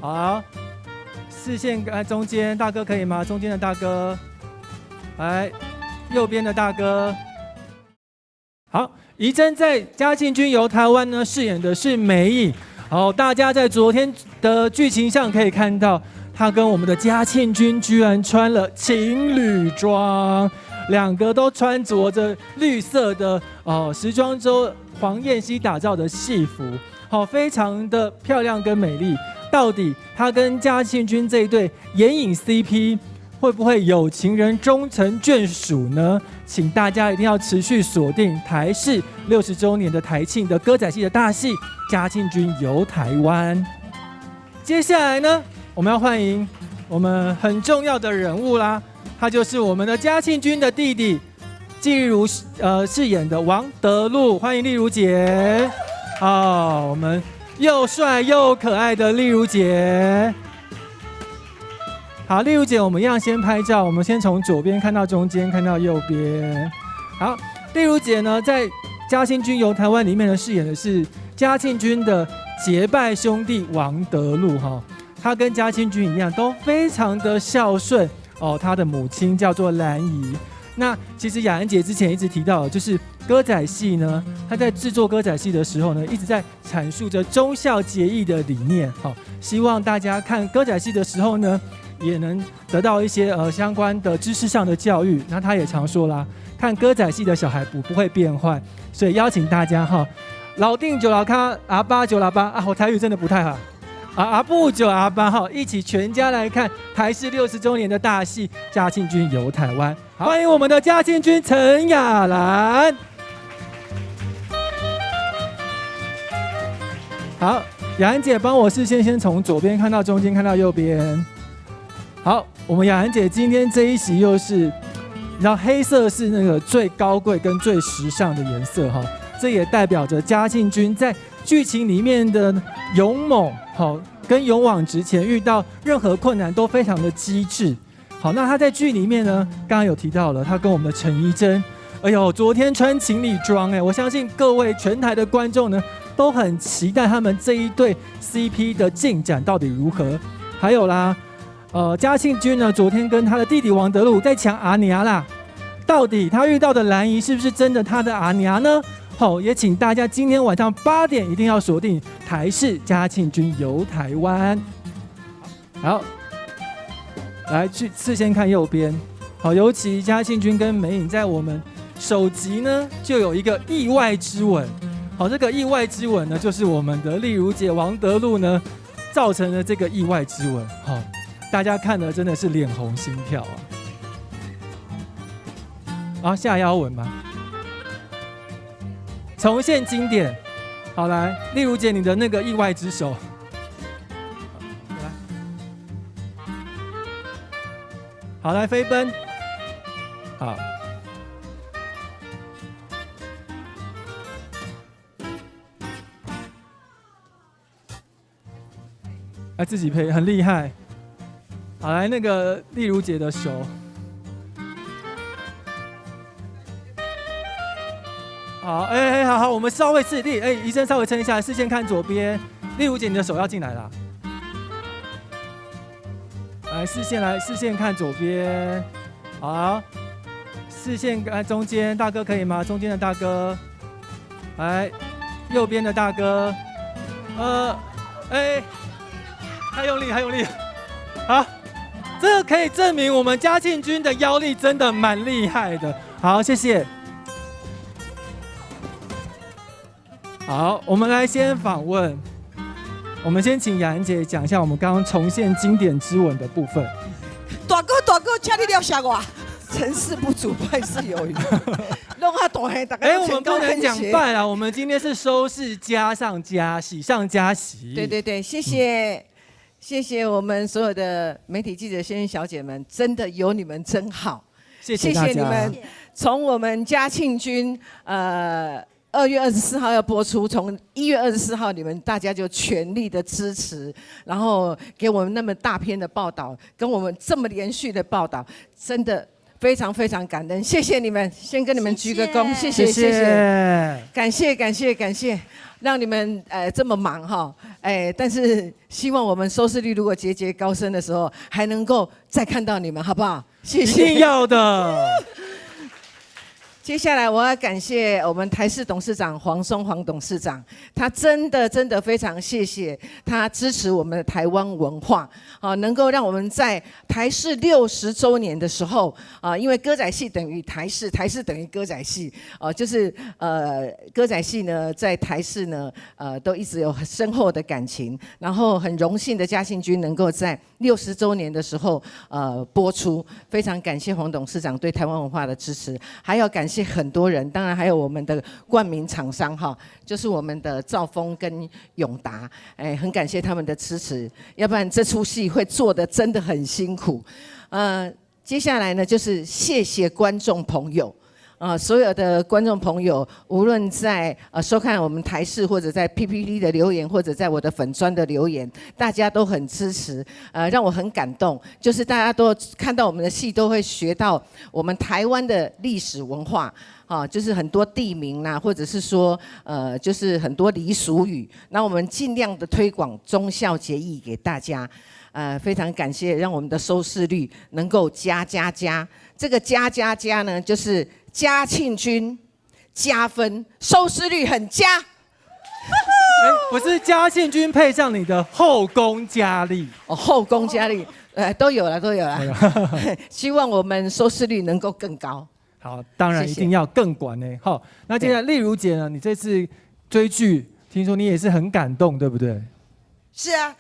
好，视线中间，大哥可以吗？中间的大哥，来，右边的大哥。好，怡珍在嘉庆君游台湾呢饰演的是美影。好，大家在昨天的剧情上可以看到，她跟我们的嘉庆君居然穿了情侣装，两个都穿着着绿色的时装周黄燕西打造的戏服，好，非常的漂亮跟美丽。到底她跟嘉庆君这一对眼影 CP 会不会有情人终成眷属呢？请大家一定要持续锁定台视60周年的台庆的歌仔戏的大戏《嘉庆君游台湾》。接下来呢，我们要欢迎我们很重要的人物啦，他就是我们的嘉庆君的弟弟季丽如饰演的王德禄，欢迎丽如姐。我们又帅又可爱的丽如姐。好，丽如姐，我们一样先拍照，我们先从左边看到中间，看到右边。好，丽如姐呢，在《嘉庆君游台湾》里面呢，饰演的是嘉庆君的结拜兄弟王德禄哈。他跟嘉庆君一样，都非常的孝顺哦。他的母亲叫做兰姨。那其实雅恩姐之前一直提到，就是歌仔戏呢，她在制作歌仔戏的时候呢，一直在阐述着忠孝节义的理念。好，希望大家看歌仔戏的时候呢，也能得到一些相关的知识上的教育。那他也常说啦，看歌仔戏的小孩不会变坏，所以邀请大家哈，老定九老咖阿八九老八啊，我台语真的不太好。阿布九阿八号一起全家来看台视60周年的大戏《嘉庆君游台湾》，欢迎我们的嘉庆君陈雅兰。好，雅兰姐帮我视线先从左边看到中间，看到右边。好，我们雅兰姐今天这一席又是，你知道黑色是那个最高贵跟最时尚的颜色哈，这也代表着嘉庆君在剧情里面的勇猛，好，跟勇往直前，遇到任何困难都非常的机智。好，那他在剧里面呢，刚刚有提到了，他跟我们的陈怡贞，哎呦，昨天穿情侣装，我相信各位全台的观众呢，都很期待他们这一对 CP 的进展到底如何。还有啦，嘉庆君呢，昨天跟他的弟弟王德禄在抢阿娘啦，到底他遇到的兰姨是不是真的他的阿娘呢？好，也请大家今天晚上8点一定要锁定台视嘉庆君游台湾。好，来去视线看右边。好，尤其嘉庆君跟美影在我们首集呢，就有一个意外之吻。好，这个意外之吻呢，就是我们的丽如姐王德禄呢造成了这个意外之吻。好，大家看了真的是脸红心跳啊！下腰吻吗？重现经典，好来，丽如姐你的那个意外之手，好来飞奔，好，来自己配，很厉害，好来那个丽如姐的手。好，好，我们稍微示例，医生稍微撑一下，视线看左边，丽如姐，你的手要进来啦。来，视线看左边，好，视线看中间，大哥可以吗？中间的大哥，来，右边的大哥，太用力，好，这个可以证明我们嘉庆君的腰力真的蛮厉害的。好，谢谢。好，我们来先访问，我们先请雅恩姐讲一下我们刚刚重现经典之吻的部分。大哥，请你了下我，成事不足败事有余，弄下大黑大家。我们不能讲败啦，我们今天是收视加上加，喜上加喜。对，谢谢我们所有的媒体记者先生小姐们，真的有你们真好，谢谢大家。谢谢你们，从我们嘉庆君2月24号要播出，从1月24号你们大家就全力的支持，然后给我们那么大篇的报道，跟我们这么连续的报道，真的非常非常感恩，谢谢你们，先跟你们鞠个躬，谢谢谢，感谢，让你们这么忙哈，但是希望我们收视率如果节节高升的时候，还能够再看到你们，好不好？谢谢，一定要的。接下来我要感谢我们台视董事长黄松黄董事长，他真的非常谢谢他支持我们的台湾文化，能够让我们在台视60周年的时候，因为歌仔戏等于台视，台视等于歌仔戏，就是歌仔戏呢在台视呢都一直有很深厚的感情，然后很荣幸的嘉庆君能够在60周年的时候播出，非常感谢黄董事长对台湾文化的支持，还要感谢很多人，当然还有我们的冠名厂商哈，就是我们的兆丰跟永达，很感谢他们的支持，要不然这出戏会做得真的很辛苦。接下来呢，就是谢谢观众朋友。所有的观众朋友，无论在收看我们台视，或者在 PPT 的留言，或者在我的粉专的留言，大家都很支持，让我很感动。就是大家都看到我们的戏，都会学到我们台湾的历史文化，就是很多地名啦，或者是说就是很多俚俗语，那我们尽量的推广忠孝节义给大家。非常感谢，让我们的收视率能够加。这个加呢，就是嘉庆君加分，收视率很加。不是嘉庆君配上你的后宫佳丽后宫佳丽，都有了。希望我们收视率能够更高。好，当然一定要更管呢。好，那接下来丽如姐呢？你这次追剧，听说你也是很感动，对不对？是啊。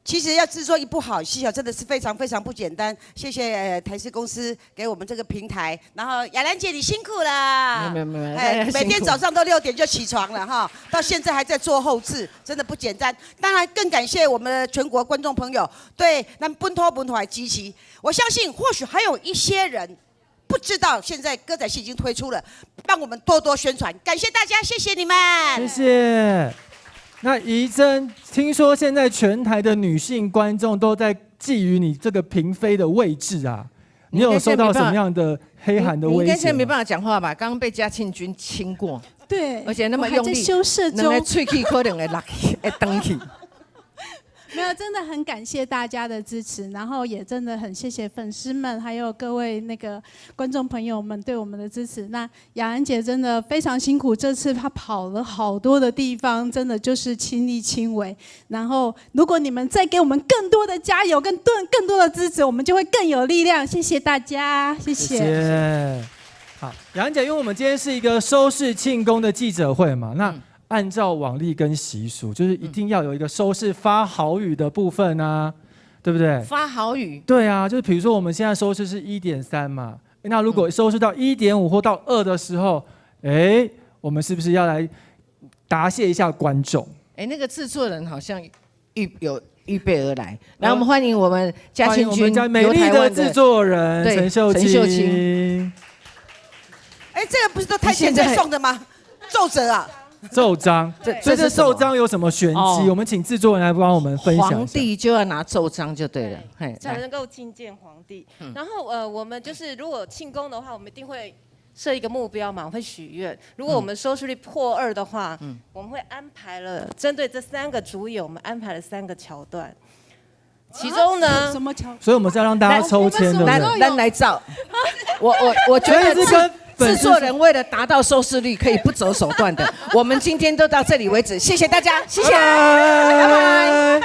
其实要制作一部好戏真的是非常非常不简单。谢谢台视公司给我们这个平台。然后雅兰姐你辛苦了，没有，每天早上都6点就起床了哈，到现在还在做后制，真的不简单。当然更感谢我们的全国观众朋友对那本土的支持。我相信或许还有一些人不知道，现在歌仔戏已经推出了，帮我们多多宣传，感谢大家，谢谢你们，谢谢。那怡珍，听说现在全台的女性观众都在觊觎你这个嫔妃的位置啊！你有收到什么样的黑函的威胁？你应该现在没办法讲话吧？刚刚被嘉庆君亲过，对，而且那么用力，还在羞涩中，能吹气可能会落去，会登去。没有，真的很感谢大家的支持，然后也真的很谢谢粉丝们，还有各位那个观众朋友们对我们的支持。那雅安姐真的非常辛苦，这次她跑了好多的地方，真的就是亲力亲为。然后，如果你们再给我们更多的加油，更多的支持，我们就会更有力量。谢谢大家，谢谢。好，雅安姐，因为我们今天是一个收视庆功的记者会嘛，那。按照往例跟习俗，就是一定要有一个收视发好语的部分啊，对不对？发好语，对啊，就是比如说我们现在收视是1.3嘛，那如果收视到1.5或到2的时候，我们是不是要来答谢一下观众？那个制作人好像预备而来，来我们欢迎我们嘉庆君，美丽的制作人陈秀清。这个不是都太监在送的吗？奏折啊。奏章，所以这奏章有什么玄机？我们请制作人来帮我们分享一下。皇帝就要拿奏章就对了，才能够觐见皇帝。然后我们就是如果庆功的话，我们一定会设一个目标嘛，会许愿。如果我们收视率破2的话，我们会安排了针对这3个主演，我们安排了3个桥段。其中呢，什么桥？所以我们是要让大家抽签的，来照。我觉得是跟。制作人为了达到收视率，可以不择手段的。我们今天都到这里为止，谢谢大家，谢谢，拜拜。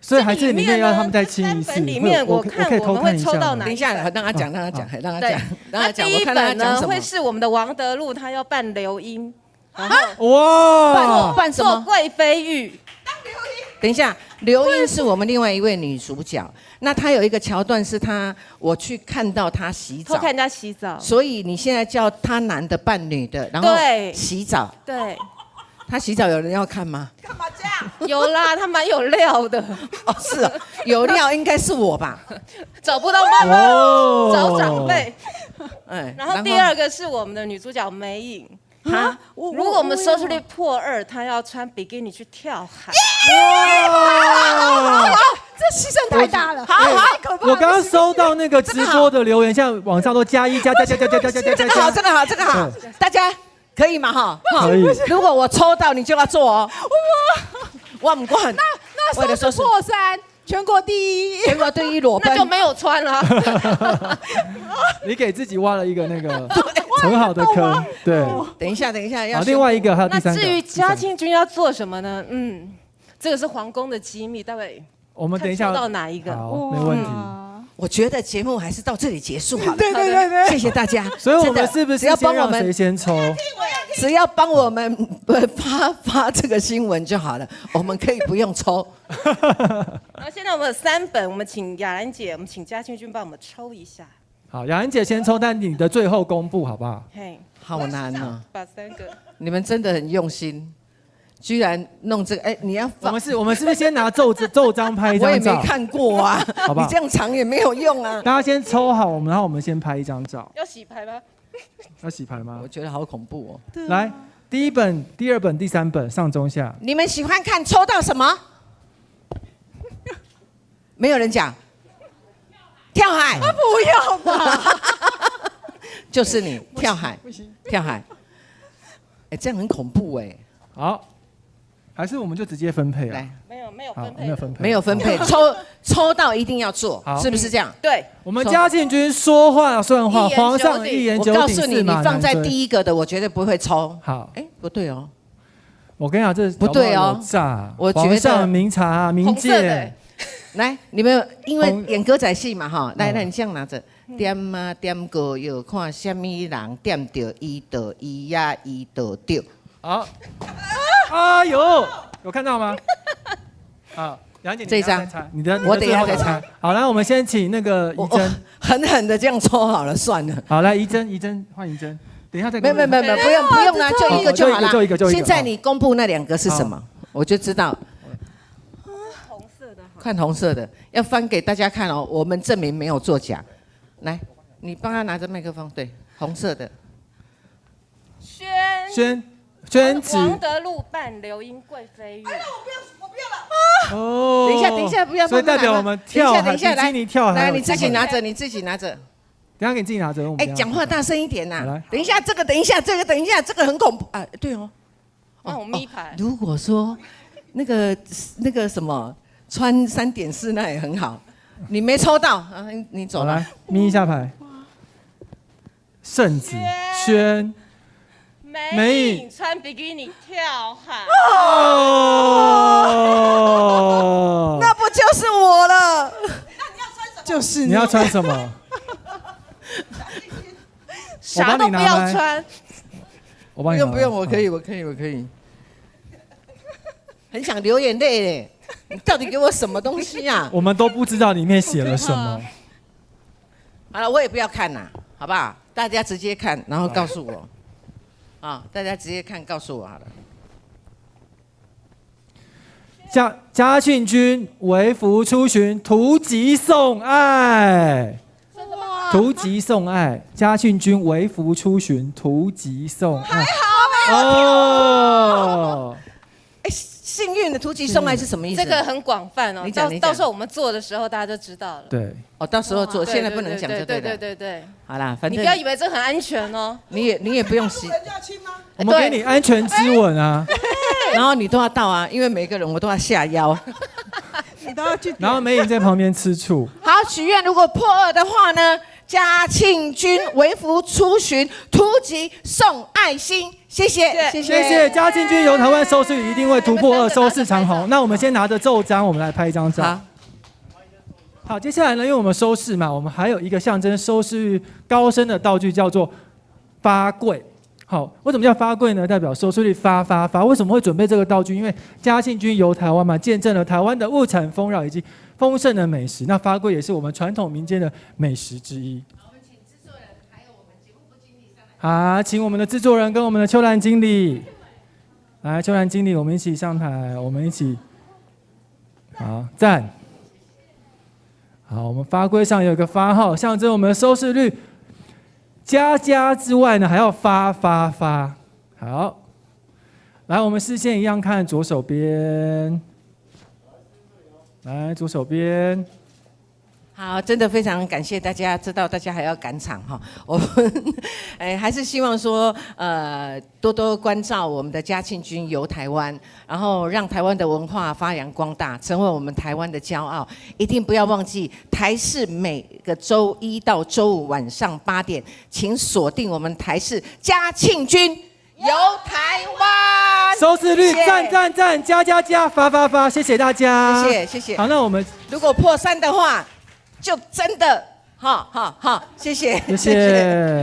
所以还是里面要他们再亲一次。里面我看我们会抽到哪？等一下，让他讲。那第一本呢会是我们的王德禄，他要扮刘英。哇！扮什么？做贵妃玉。等一下，刘英是我们另外一位女主角。那她有一个桥段是我去看到她洗澡，偷看人家洗澡，所以你现在叫她男的扮女的，然后洗澡。对，她洗澡有人要看吗？干嘛这样？有啦，她蛮有料的。是哦，有料应该是我吧？找不到妈妈，找长辈。然后第2个是我们的女主角梅颖。如果我们收视率破2，她要穿比基尼去跳海。哇！这牺牲太大了。我刚刚收到那个直播的留言，现在网上都加1加。这个好，这个好，这个好，大家可以吗？哈，可以。如果我抽到，你就要做哦。我不管。那收视破3，全国第一，全国第一裸奔那就没有穿了。你给自己挖了一个那个很好的坑，对。等一下，好，另外一个还有第那3个。至于嘉庆君要做什么呢？这个是皇宫的机密，待会我们等一下看抽到哪一个？好，没问题。我觉得节目还是到这里结束好了。对，谢谢大家。所以我们是不是只要帮我先让谁们，先抽？只要帮我们发这个新闻就好了，我们可以不用抽。然后现在我们有3本，我们请雅兰姐，我们请嘉庆君帮我们抽一下。好，雅兰姐先抽，但你的最后公布好不好？嘿，好难哦，把3个。你们真的很用心，居然弄这个。哎，你要放，我们是不是先拿奏章拍一我也张照？没看过啊，好不好你这样藏也没有用啊。大家先抽好，然后我们先拍一张照。要洗牌吗？要洗牌吗我？觉得好恐怖哦。来，第1本、第2本、第3本，上中下。你们喜欢看抽到什么？没有人讲。跳海。不要吧。就是你跳海，跳海。哎，这样很恐怖哎。好，还是我们就直接分配啊？来，没有好，分配，没有分配，没有分配，抽到一定要做，好是不是这样？对，我们嘉庆君说话算话，一言皇上九鼎一言我九鼎，告诉你，驷你放在马难追。第一个的，我绝对不会抽。好，哎，不对哦，我跟你讲，这不对哦搞不好有诈。我觉得皇上明察明红色的鉴。来，你们因为红演歌仔戏嘛哈，来嗯来，你这样拿着，点啊点歌要看什么人点着伊就伊呀伊就对。好，啊有看到吗？啊，杨姐，你这一张等一下再猜你的，我等一下最后再猜。好，来，我们先请那个我怡珍。狠狠的这样抽好了，算了。好，来，怡珍换怡珍。等一下再没有没有没有没有，不用不用啦，就一个就好了。就一个现在你公布那2个是什么，我就知道。红色的。看红色的，要翻给大家看哦，我们证明没有作假。来，你帮他拿着麦克风，对，红色的。宣旨。王德禄扮刘英贵妃玉。哦，等一下，不要。所以代表我们跳海，等一下，比基尼跳海。来，你自己拿着，你自己拿着。等一下给你自己拿着。哎，讲话大声一点呐来！等一下，这个，等一下，这个，等一下，这个很恐怖啊！对哦。那我咪牌。如果说那个什么穿3.4那也很好，你没抽到啊，你走了。来，咪一下牌。圣子宣。美影穿比基尼跳海。哦，那不就是我了？就是你要穿什么？啥都不要穿。我帮你拿。不用，我可以。很想流眼泪嘞！你到底给我什么东西啊？我们都不知道里面写了什么。好了，我也不要看啦，好不好？大家直接看，然后告诉我。啊，大家直接看，告诉我好了。嘉庆君微服出巡，图籍送爱。图籍送爱，嘉庆君微服出巡，图籍送爱。还好哦。哎，幸运的图籍送爱是什么意思？这个很广泛哦，你讲到时候我们做的时候大家就知道了。对，哦，到时候做，现在不能讲就对了。对。好啦，反正你不要以为这很安全哦。你也不用洗，我们给你安全之吻啊。然后你都要到啊，因为每个人我都要下腰。你都要去。然后美影在旁边吃醋。好，许愿如果破2的话呢，嘉庆君微服出巡，图籍送爱心，谢谢。谢谢嘉庆君游台湾收视率一定会突破2，收视长虹。那我们先拿着奏章，我们来拍一张照。好，接下来呢，因为我们收视嘛，我们还有一个象征收视率高升的道具，叫做发柜。好，为什么叫发柜呢？代表收视率发。为什么会准备这个道具？因为嘉庆君游台湾嘛，见证了台湾的物产丰饶以及丰盛的美食。那发柜也是我们传统民间的美食之一。好，请我们的制作人跟我们的秋兰经理，来，秋兰经理，我们一起上台，我们一起，好，赞。好，我们发柜上有一个发号，象征我们的收视率。加之外呢，还要发。好，来，我们视线一样看左手边，来左手边。好，真的非常感谢大家，知道大家还要赶场哈，我们还是希望说多多关照我们的嘉庆君游台湾，然后让台湾的文化发扬光大，成为我们台湾的骄傲。一定不要忘记台视每个周一到周五晚上8点，请锁定我们台视嘉庆君游台湾，收视率谢谢赞赞赞，加加加，发发发，谢谢大家，谢谢谢谢。好，那我们如果破3的话，就真的好，谢谢谢谢。